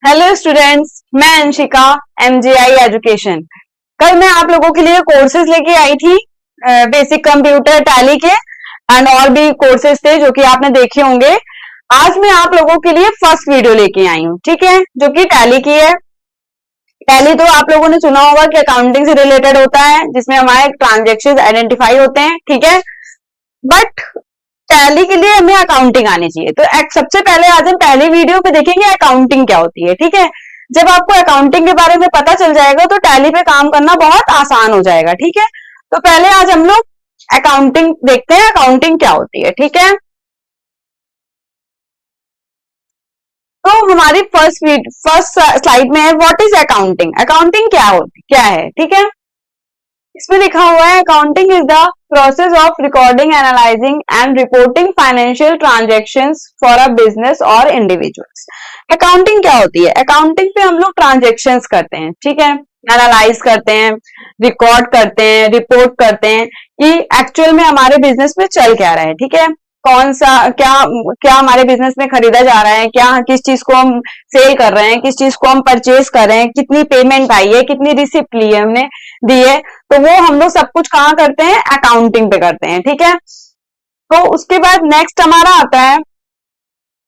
Hello students, मैं Anshika MGI education. कल मैं आप लोगों के लिए कोर्सेज लेके आई थी, बेसिक कंप्यूटर टैली के एंड और भी कोर्सेज थे जो कि आपने देखे होंगे। आज मैं आप लोगों के लिए फर्स्ट वीडियो लेके आई हूँ, ठीक है, जो कि टैली की है। टैली तो आप लोगों ने सुना होगा कि अकाउंटिंग से रिलेटेड होता है, जिसमें हमारे ट्रांजेक्शन आइडेंटिफाई होते हैं, ठीक है। बट टैली के लिए हमें अकाउंटिंग आनी चाहिए। तो सबसे पहले आज हम पहले वीडियो पे देखेंगे अकाउंटिंग क्या होती है, ठीक है। जब आपको अकाउंटिंग के बारे में पता चल जाएगा तो टैली पे काम करना बहुत आसान हो जाएगा, ठीक है। तो पहले आज हम लोग अकाउंटिंग देखते हैं, अकाउंटिंग क्या होती है, ठीक है। तो हमारी फर्स्ट स्लाइड में है व्हाट इज अकाउंटिंग। अकाउंटिंग क्या है, ठीक है। इसमें लिखा हुआ है accounting is the process of recording, analysing and reporting financial transactions for a business और इंडिविजुअल्स। अकाउंटिंग क्या होती है? अकाउंटिंग पे हम लोग ट्रांजैक्शंस करते हैं, ठीक है, एनालाइज करते हैं, रिकॉर्ड करते हैं, रिपोर्ट करते हैं कि एक्चुअल में हमारे बिजनेस में चल क्या रहा है, ठीक है। कौन सा क्या क्या हमारे बिजनेस में खरीदा जा रहा है, क्या किस चीज को हम सेल कर रहे हैं, किस चीज को हम परचेज कर रहे हैं, कितनी पेमेंट आई है, कितनी रिसिप्ट ली है हमने दी है। तो वो हम लोग सब कुछ कहाँ करते हैं? अकाउंटिंग पे करते हैं, ठीक है। तो उसके बाद नेक्स्ट हमारा आता है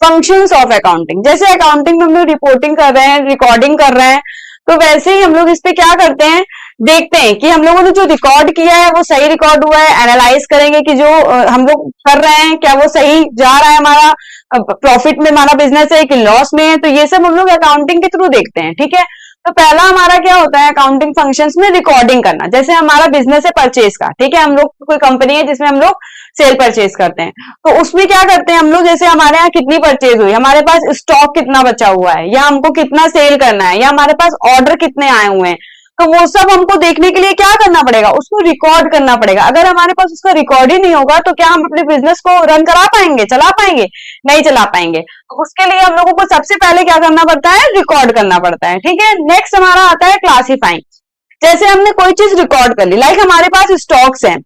फंक्शंस ऑफ अकाउंटिंग। जैसे अकाउंटिंग में हम लोग रिपोर्टिंग कर रहे हैं, रिकॉर्डिंग कर रहे हैं, तो वैसे ही हम लोग इस पे क्या करते हैं, देखते हैं कि हम लोगों ने जो रिकॉर्ड किया है वो सही रिकॉर्ड हुआ है। एनालाइज करेंगे कि जो हम लोग कर रहे हैं क्या वो सही जा रहा है, हमारा प्रॉफिट में हमारा बिजनेस है कि लॉस में है। तो ये सब हम लोग अकाउंटिंग के थ्रू देखते हैं, ठीक है। तो पहला हमारा क्या होता है अकाउंटिंग फंक्शंस में? रिकॉर्डिंग करना। जैसे हमारा बिजनेस है परचेज का, ठीक है, हम लोग कोई कंपनी है जिसमें हम लोग सेल परचेज करते हैं। तो उसमें क्या करते हैं हम लोग, जैसे हमारे यहाँ कितनी परचेज हुई, हमारे पास स्टॉक कितना बचा हुआ है, या हमको कितना सेल करना है, या हमारे पास ऑर्डर कितने आए हुए हैं, तो वो सब हमको देखने के लिए क्या करना पड़ेगा? उसको रिकॉर्ड करना पड़ेगा। अगर हमारे पास उसका रिकॉर्ड ही नहीं होगा तो क्या हम अपने बिजनेस को रन करा पाएंगे, चला पाएंगे? नहीं चला पाएंगे। तो उसके लिए हम लोगों को सबसे पहले क्या करना पड़ता है? रिकॉर्ड करना पड़ता है, ठीक है। नेक्स्ट हमारा आता है क्लासिफाइंग। जैसे हमने कोई चीज रिकॉर्ड कर ली, लाइक हमारे पास स्टॉक्स हैं,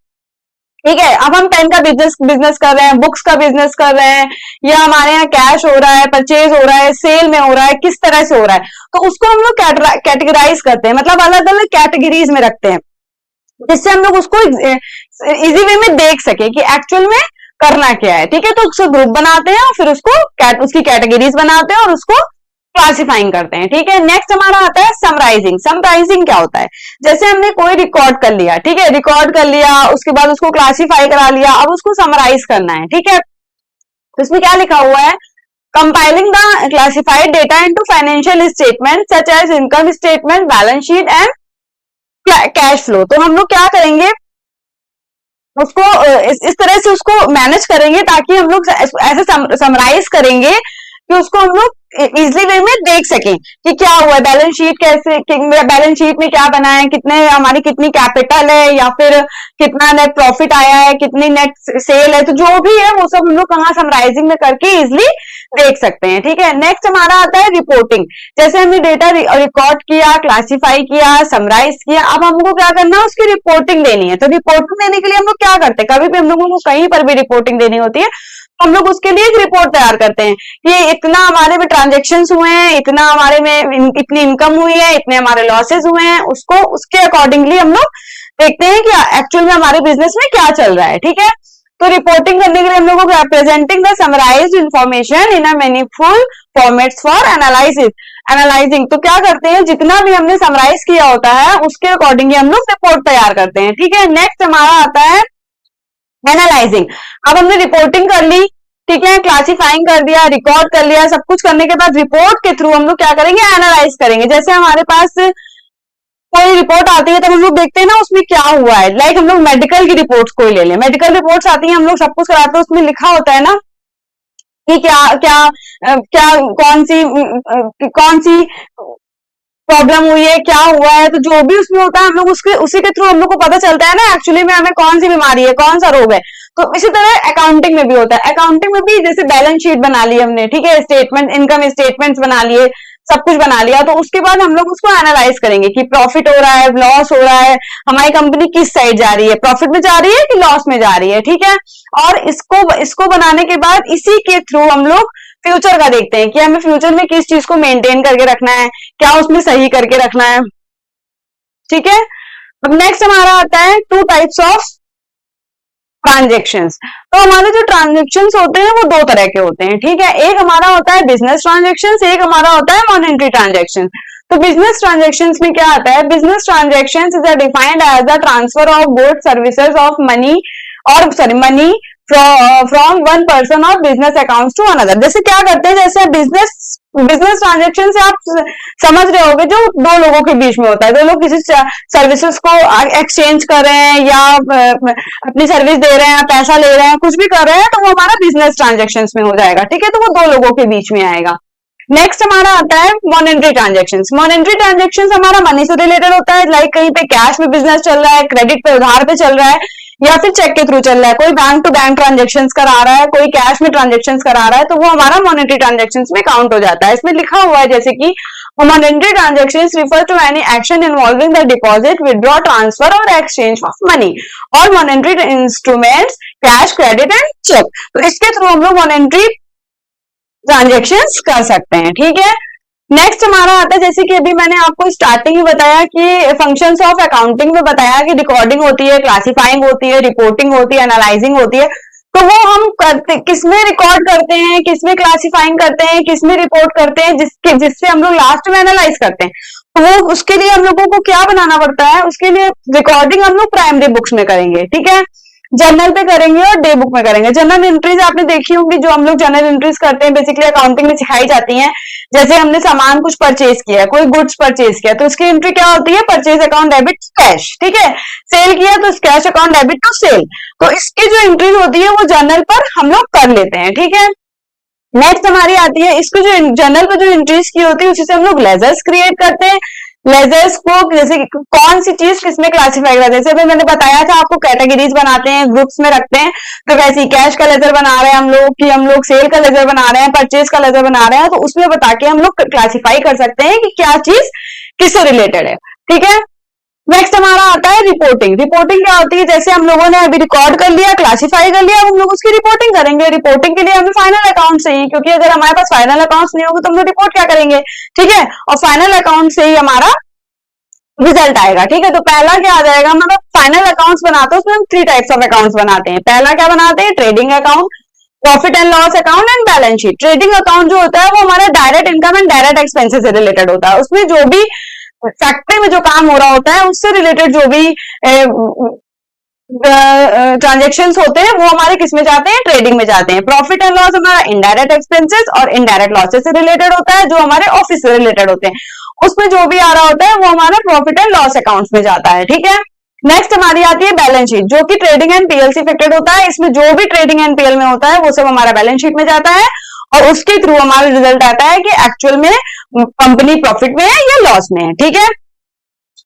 ठीक है, अब हम पेन का बिजनेस कर रहे हैं, बुक्स का बिजनेस कर रहे हैं, या हमारे यहाँ कैश हो रहा है, परचेज हो रहा है, सेल में हो रहा है, किस तरह से हो रहा है, तो उसको हम लोग कैटेगराइज करते हैं, मतलब अलग अलग कैटेगरीज में रखते हैं, जिससे हम लोग उसको इजी वे में देख सके कि एक्चुअल में करना क्या है, ठीक है। तो उसको ग्रुप बनाते हैं और फिर उसकी कैटेगरीज बनाते हैं और उसको क्लासिफाइंग करते हैं, ठीक है। नेक्स्ट हमारा आता है समराइजिंग। समराइजिंग क्या होता है? जैसे हमने कोई रिकॉर्ड कर लिया, ठीक है, रिकॉर्ड कर लिया, उसके बाद उसको क्लासिफाई करा लिया, अब उसको समराइज करना है, ठीक है। तो इसमें क्या लिखा हुआ है? Compiling the classified data into financial statement such as income statement, balance sheet and cash flow. तो हम लोग क्या करेंगे, उसको इस तरह से उसको मैनेज करेंगे ताकि हम लोग ऐसे समराइज करेंगे कि उसको हम लोग इजिली वे में देख सकें कि क्या हुआ है, बैलेंस शीट कैसे, बैलेंस शीट में क्या बना है, हमारी कितनी कैपिटल है, या फिर कितना नेट प्रॉफिट आया है, कितनी नेट सेल है, तो जो भी है वो सब हम लोग कहाँ समराइजिंग में करके इजिली देख सकते हैं, ठीक है। नेक्स्ट हमारा आता है रिपोर्टिंग। जैसे हमने डेटा रिकॉर्ड किया, क्लासिफाई किया, समराइज किया, अब हमको क्या करना है, उसकी रिपोर्टिंग देनी है। तो रिपोर्टिंग देने के लिए हम लोग क्या करते हैं, कभी भी हम लोगों को कहीं पर भी रिपोर्टिंग देनी होती है, हम लोग उसके लिए एक रिपोर्ट तैयार करते हैं कि इतना हमारे में ट्रांजेक्शन हुए हैं, इतना हमारे में इतनी इनकम हुई है, इतने हमारे लॉसेस हुए हैं, उसको उसके अकॉर्डिंगली हम लोग देखते हैं कि एक्चुअल में हमारे बिजनेस में क्या चल रहा है, ठीक है। तो रिपोर्टिंग करने के लिए हम लोग को presenting the summarised information in a meaningful formats for analysing. तो क्या करते हैं, जितना भी हमने समराइज किया होता है उसके अकॉर्डिंगली हम लोग रिपोर्ट तैयार करते हैं, ठीक है। नेक्स्ट हमारा आता है एनालाइजिंग। अब हमने रिपोर्टिंग कर ली, ठीक है, क्लासिफाइंग कर दिया, रिकॉर्ड कर लिया, सब कुछ करने के बाद रिपोर्ट के थ्रू हम लोग क्या करेंगे, एनालाइज करेंगे। जैसे हमारे पास कोई रिपोर्ट आती है तो हम लोग देखते हैं ना उसमें क्या हुआ है, लाइक हम लोग मेडिकल की रिपोर्ट्स कोई ले लें, मेडिकल रिपोर्ट्स आती हैं, हम लोग सब कुछ कराते हैं, उसमें लिखा होता है ना कि क्या क्या क्या कौन सी प्रॉब्लम हुई है, क्या हुआ है, तो जो भी उसमें होता है हम लोग उसी के थ्रू हम लोग को पता चलता है ना एक्चुअली में हमें कौन सी बीमारी है, कौन सा रोग है। तो इसी तरह अकाउंटिंग में भी होता है। अकाउंटिंग में भी जैसे बैलेंस शीट बना ली हमने, ठीक है, स्टेटमेंट, इनकम स्टेटमेंट्स बना लिए, सब कुछ बना लिया, तो उसके बाद हम लोग उसको एनालाइज करेंगे कि प्रॉफिट हो रहा है, लॉस हो रहा है, हमारी कंपनी किस साइड जा रही है, प्रॉफिट में जा रही है कि लॉस में जा रही है, ठीक है। और इसको बनाने के बाद इसी के थ्रू हम लोग फ्यूचर का देखते हैं कि हमें फ्यूचर में किस चीज को मेंटेन करके रखना है, क्या उसमें सही करके रखना है। ठीक है, अब नेक्स्ट हमारा आता है टू टाइप्स ऑफ ट्रांजेक्शन्स। तो हमारे जो ट्रांजेक्शन्स होते हैं वो दो तरह के होते हैं। ठीक है, एक हमारा होता है बिजनेस ट्रांजेक्शन्स, एक हमारा होता है मॉनेटरी ट्रांजेक्शन। तो बिजनेस ट्रांजेक्शन्स में क्या आता है, business transactions is defined as the transfer of goods services of money और sorry money from one person of business accounts to another. जैसे क्या करते हैं, जैसे बिजनेस ट्रांजेक्शन से आप समझ रहे होंगे जो दो लोगों के बीच में होता है, दो लोग किसी सर्विसेज को एक्सचेंज कर रहे हैं या अपनी सर्विस दे रहे हैं, पैसा ले रहे हैं, कुछ भी कर रहे हैं, तो वो हमारा बिजनेस ट्रांजेक्शन में हो जाएगा। ठीक है, तो वो दो लोगों के बीच में आएगा। नेक्स्ट हमारा आता है मॉनेटरी ट्रांजेक्शन्स। मॉनेटरी ट्रांजेक्शन्स हमारा मनी से रिलेटेड होता है, लाइक कहीं पे कैश में बिजनेस चल रहा है, क्रेडिट पे उधार पे चल रहा है, या फिर चेक के थ्रू चल रहा है, कोई बैंक टू बैंक ट्रांजेक्शन्स करा रहा है, कोई कैश में ट्रांजेक्शन्स करा रहा है, तो वो हमारा मॉनेटरी ट्रांजेक्शन्स में काउंट हो जाता है। इसमें लिखा हुआ है जैसे कि monetary transactions refer to any action involving the deposit, withdraw, transfer और एक्सचेंज ऑफ मनी और monetary instruments, cash, credit and cheque. तो इसके थ्रू हम लोग मॉनेटरी ट्रांजेक्शन्स कर सकते हैं। ठीक है, नेक्स्ट हमारा आता है, जैसे कि अभी मैंने आपको स्टार्टिंग में बताया कि फंक्शंस ऑफ अकाउंटिंग में बताया कि रिकॉर्डिंग होती है, क्लासिफाइंग होती है, रिपोर्टिंग होती है, एनालाइजिंग होती है। तो वो हम करते किसमें रिकॉर्ड करते हैं, किसमें क्लासिफाइंग करते हैं, किसमें रिपोर्ट करते हैं, जिससे हम लोग लास्ट में एनालाइज करते हैं। तो वो उसके लिए हम लोगों को क्या बनाना पड़ता है, उसके लिए रिकॉर्डिंग हम लोग प्राइमरी बुक्स में करेंगे। ठीक है, जर्नल पे करेंगे और डे बुक में करेंगे। जर्नल एंट्रीज आपने देखी होंगी, जो हम लोग जर्नल एंट्रीज करते हैं बेसिकली अकाउंटिंग में सिखाई जाती हैं। जैसे हमने सामान कुछ परचेज किया, कोई गुड्स परचेज किया, तो उसकी एंट्री क्या होती है, परचेज अकाउंट डेबिट कैश। ठीक है, सेल किया तो cash account debit to sale. तो इसकी जो एंट्रीज होती है वो जर्नल पर हम लोग कर लेते हैं। ठीक है, नेक्स्ट हमारी आती है, इसको जो जर्नल पर जो एंट्रीज की होती है उसी से हम लोग लेजर्स क्रिएट करते हैं। लेजर्स को जैसे कौन सी चीज किसमें क्लासिफाई करते हैं, जैसे मैंने बताया था आपको, कैटेगरीज बनाते हैं, ग्रुप्स में रखते हैं। तो वैसे ही कैश का लेजर बना रहे हैं हम लोग, कि हम लोग सेल का लेजर बना रहे हैं, परचेज का लेजर बना रहे हैं, तो उसमें बता के हम लोग क्लासिफाई कर सकते हैं कि क्या चीज किससे रिलेटेड है। ठीक है, नेक्स्ट हमारा आता है रिपोर्टिंग। रिपोर्टिंग क्या होती है, जैसे हम लोगों ने अभी रिकॉर्ड कर लिया, क्लासिफाई कर लिया, अब हम लोग उसकी रिपोर्टिंग करेंगे। रिपोर्टिंग के लिए हमें फाइनल अकाउंट चाहिए, क्योंकि अगर हमारे पास फाइनल अकाउंट्स नहीं होंगे तो हम लोग रिपोर्ट क्या करेंगे। ठीक है, और फाइनल अकाउंट से ही हमारा रिजल्ट आएगा। ठीक है, तो पहला क्या आ जाएगा, हम फाइनल अकाउंट्स बनाते हैं, उसमें हम थ्री टाइप्स ऑफ अकाउंट्स बनाते हैं। पहला क्या बनाते हैं, trading account, profit and loss account and balance sheet. Trading account जो होता है वो हमारा direct income and direct expenses से रिलेटेड होता है। उसमें जो भी फैक्ट्री में जो काम हो रहा होता है उससे रिलेटेड जो भी ट्रांजेक्शन्स होते हैं वो हमारे किस में जाते हैं, ट्रेडिंग में जाते हैं। प्रॉफिट एंड लॉस हमारा इनडायरेक्ट एक्सपेंसेस और इनडायरेक्ट लॉसेस से रिलेटेड होता है, जो हमारे ऑफिस से रिलेटेड होते हैं। उसमें जो भी आ रहा होता है वो हमारा प्रॉफिट एंड लॉस अकाउंट्स में जाता है। ठीक है, नेक्स्ट हमारी आती है बैलेंस शीट, जो कि ट्रेडिंग एंड पीएल से इफेक्टेड होता है। इसमें जो भी ट्रेडिंग एंड पीएल में होता है वो सब हमारा बैलेंस शीट में जाता है, और उसके थ्रू हमारा रिजल्ट आता है कि एक्चुअल में कंपनी प्रॉफिट में है या लॉस में है। ठीक है,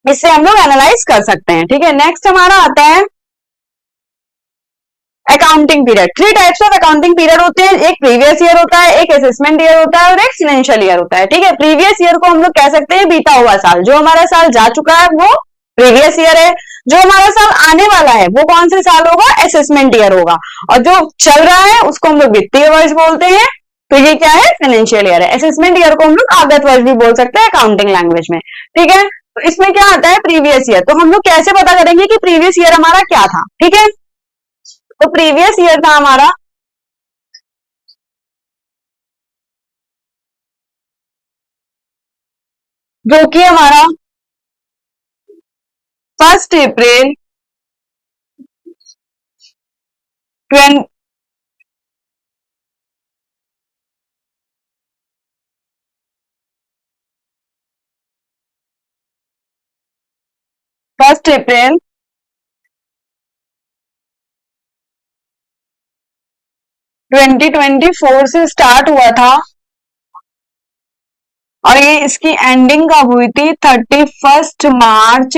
इससे हम लोग एनालाइज कर सकते हैं। ठीक है, नेक्स्ट हमारा आता है accounting period. Three types of accounting period होते हैं, एक प्रीवियस ईयर होता है, एक असेसमेंट ईयर होता है और एक फाइनेंशियल ईयर होता है। ठीक है, प्रीवियस ईयर को हम लोग कह सकते हैं बीता हुआ साल, जो हमारा साल जा चुका है वो प्रीवियस ईयर है। जो हमारा साल आने वाला है वो कौन से साल होगा, असेसमेंट ईयर होगा। और जो चल रहा है उसको हम लोग वित्तीय वर्ष बोलते हैं, तो ये क्या है, फाइनेंशियल ईयर है। असेसमेंट ईयर को हम लोग आगत वर्ष भी बोल सकते हैं अकाउंटिंग लैंग्वेज में। ठीक है, तो इसमें क्या आता है, प्रीवियस ईयर। तो हम लोग कैसे पता करेंगे कि प्रीवियस ईयर हमारा क्या था। ठीक है, तो प्रीवियस ईयर था हमारा जो कि हमारा 1 अप्रैल 20 1 अप्रैल 2024 से स्टार्ट हुआ था, और ये इसकी एंडिंग कब हुई थी, 31 मार्च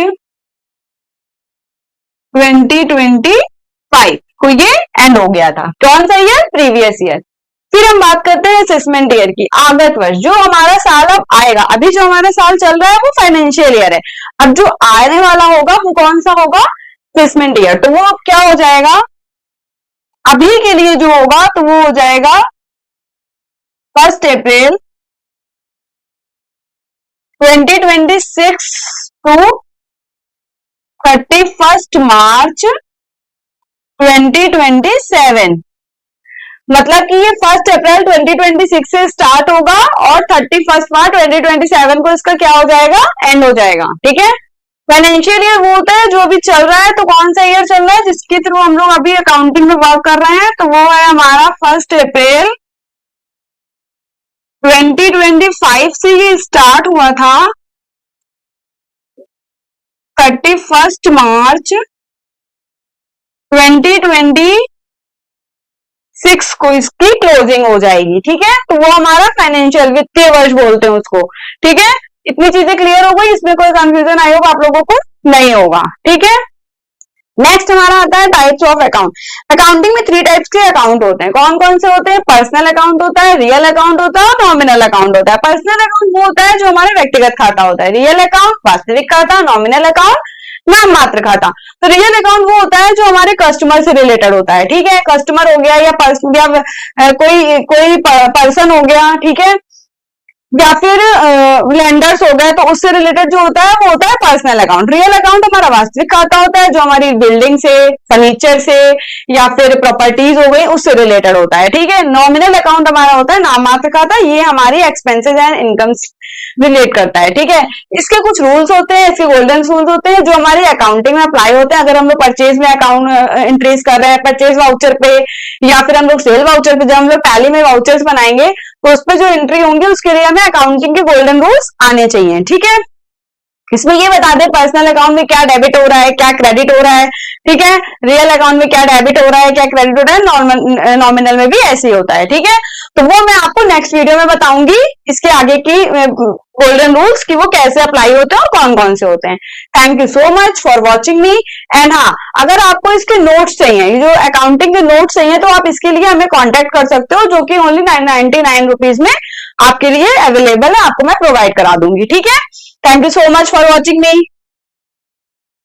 2025 को ये एंड हो गया था। कौन सा ईयर, प्रीवियस ईयर। फिर हम बात करते हैं असेसमेंट ईयर की, आगत वर्ष। जो हमारा साल अब आएगा, अभी जो हमारा साल चल रहा है वो फाइनेंशियल ईयर है, अब जो आने वाला होगा वो कौन सा होगा, असेसमेंट ईयर। तो वो अब क्या हो जाएगा, अभी के लिए जो होगा तो वो हो जाएगा 1 अप्रैल 2026 टू 31 मार्च 2027। मतलब कि ये 1 अप्रैल 2026 से स्टार्ट होगा और 31 मार्च 2027 को इसका क्या हो जाएगा, एंड हो जाएगा। ठीक है, फाइनेंशियल ईयर वो होता है जो अभी चल रहा है, तो कौन सा ईयर चल रहा है जिसके थ्रू हम लोग अभी अकाउंटिंग में वर्क कर रहे हैं, तो वो है हमारा 1 अप्रैल 2025 से ये स्टार्ट हुआ था 31 मार्च 2026 को इसकी क्लोजिंग हो जाएगी। ठीक है, तो वो हमारा फाइनेंशियल वित्तीय वर्ष बोलते हैं उसको। ठीक है, इतनी चीजें क्लियर हो गई, इसमें कोई कंफ्यूजन आई होगा आप लोगों को नहीं होगा। ठीक है, नेक्स्ट हमारा आता है टाइप्स ऑफ अकाउंट। अकाउंटिंग में 3 टाइप्स के अकाउंट होते हैं। कौन कौन से होते हैं? पर्सनल अकाउंट होता है, रियल अकाउंट होता है और नॉमिनल अकाउंट होता है। पर्सनल अकाउंट वो होता है जो हमारे व्यक्तिगत खाता होता है। रियल अकाउंट वास्तविक खाता, नॉमिनल अकाउंट नाम मात्र खाता। तो रियल अकाउंट वो होता है जो हमारे कस्टमर से रिलेटेड होता है। ठीक है, कस्टमर हो गया या कोई पर्सन हो गया, ठीक है, या फिर लेंडर्स हो गए, तो उससे रिलेटेड जो होता है वो होता है पर्सनल अकाउंट। रियल अकाउंट हमारा वास्तविक खाता होता है जो हमारी बिल्डिंग से, फर्नीचर से या फिर प्रॉपर्टीज हो गई उससे रिलेटेड होता है। ठीक है, नॉमिनल अकाउंट हमारा होता है नाम मात्र खाता, ये हमारी एक्सपेंसेस एंड इनकम रिलेट करता है। ठीक है, इसके कुछ रूल्स होते हैं, इसके गोल्डन रूल्स होते हैं जो हमारी अकाउंटिंग में अप्लाई होते हैं। अगर हम लोग परचेज में अकाउंट एंट्रीज कर रहे हैं, परचेज वाउचर पे या फिर हम लोग सेल वाउचर पे, जब हम लोग टैली में वाउचर्स बनाएंगे तो उस पर जो एंट्री होंगी उसके लिए हमें अकाउंटिंग के गोल्डन रूल्स आने चाहिए। ठीक है, इसमें ये बता दें पर्सनल अकाउंट में क्या डेबिट हो रहा है, क्या क्रेडिट हो रहा है। ठीक है, रियल अकाउंट में क्या डेबिट हो रहा है, क्या क्रेडिट हो रहा है, नॉमिनल में भी ऐसे ही होता है। ठीक है, तो वो मैं आपको नेक्स्ट वीडियो में बताऊंगी इसके आगे की गोल्डन रूल्स कि वो कैसे अप्लाई होते हैं और कौन कौन से होते हैं। Thank you so much for watching me. And हाँ, अगर आपको इसके नोट्स चाहिए, जो अकाउंटिंग के नोट्स चाहिए, तो आप इसके लिए हमें कॉन्टेक्ट कर सकते हो, जो कि ओनली 99 रुपीज में आपके लिए अवेलेबल है, आपको मैं प्रोवाइड करा दूंगी। ठीक है, thank you so much for watching me.